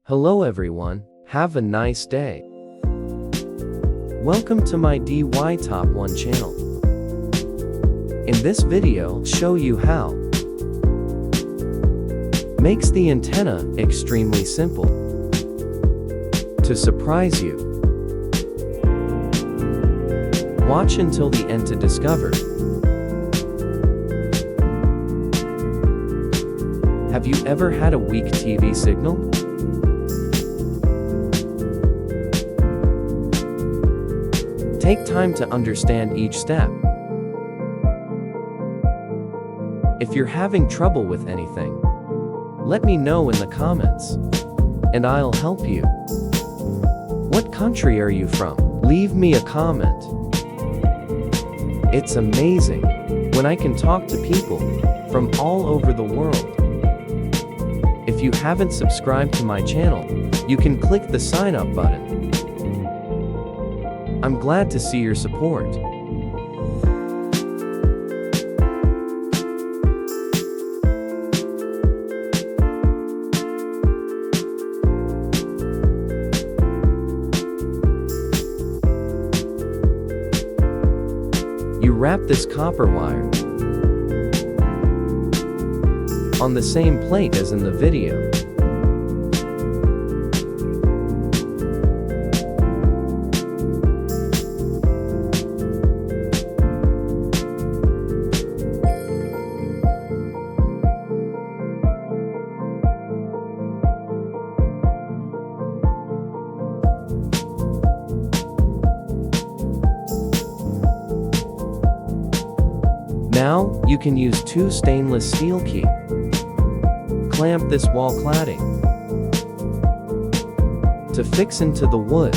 Hello everyone, have a nice day. Welcome to my DIY Top 1 channel. In this video, I'll show you how makes the antenna extremely simple to surprise you. Watch until the end to discover. Have you ever had a weak TV signal? Take time to understand each step. If you're having trouble with anything, let me know in the comments, and I'll help you. What country are you from? Leave me a comment. It's amazing when I can talk to people from all over the world. If you haven't subscribed to my channel, you can click the sign up button. I'm glad to see your support. You wrap this copper wire on the same plate as in the video. Now, you can use two stainless steel keys. Clamp this wall cladding to fix into the wood.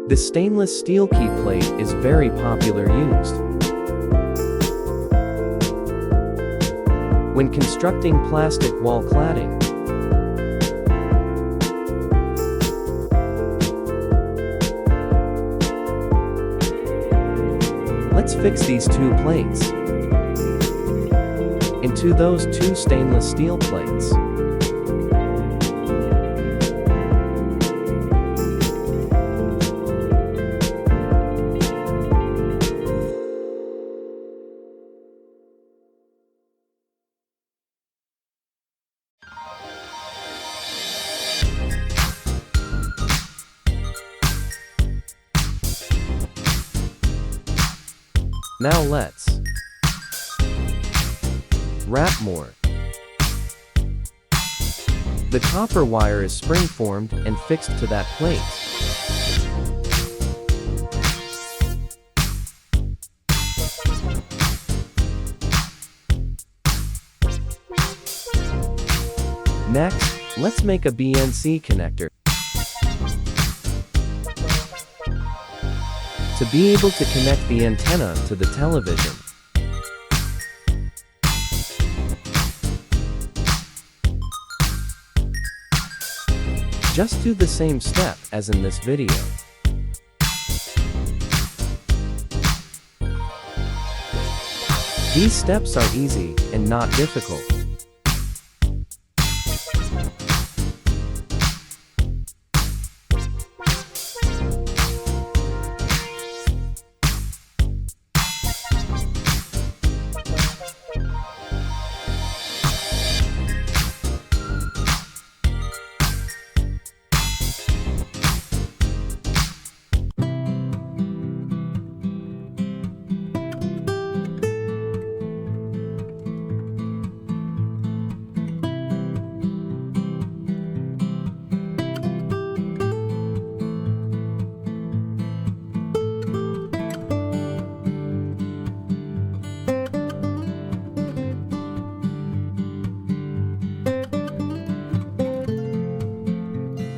This stainless steel key plate is very popular used when constructing plastic wall cladding. Let's fix these two plates into those two stainless steel plates. Now let's wrap more. The copper wire is spring-formed and fixed to that plate. Next, let's make a BNC connector. To be able to connect the antenna to the television. Just do the same step as in this video. These steps are easy and not difficult.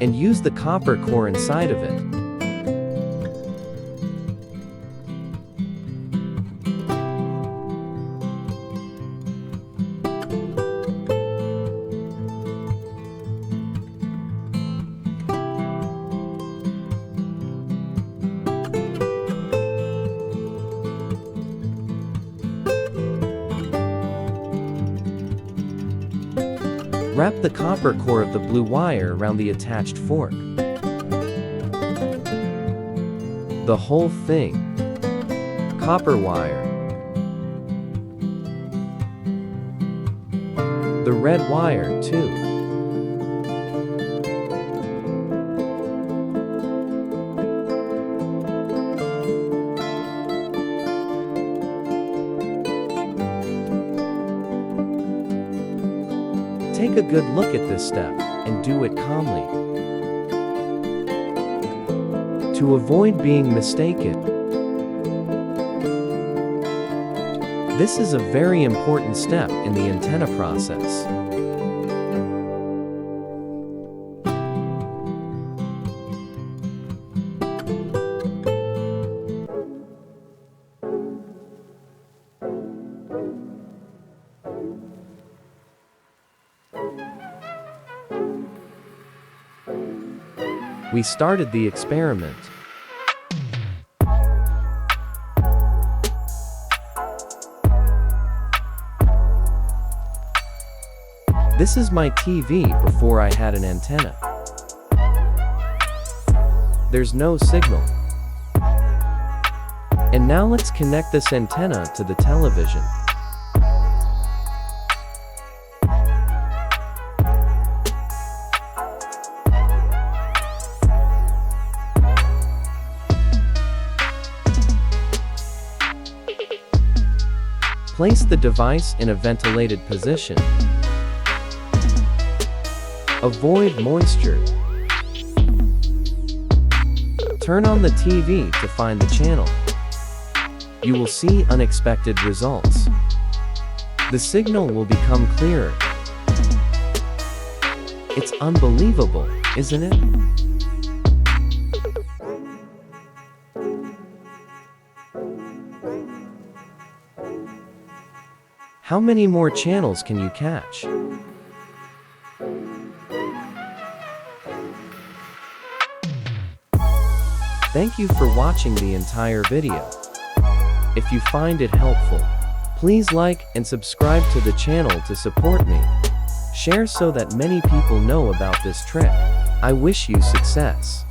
And use the copper core inside of it. Wrap the copper core of the blue wire around the attached fork. The whole thing. Copper wire. The red wire, too. Take a good look at this step, and do it calmly. To avoid being mistaken. This is a very important step in the antenna process. We started the experiment. This is my TV before I had an antenna. There's no signal. And now let's connect this antenna to the television. Place the device in a ventilated position. Avoid moisture. Turn on the TV to find the channel. You will see unexpected results. The signal will become clearer. It's unbelievable, isn't it? How many more channels can you catch? Thank you for watching the entire video. If you find it helpful, please like and subscribe to the channel to support me. Share so that many people know about this trick. I wish you success.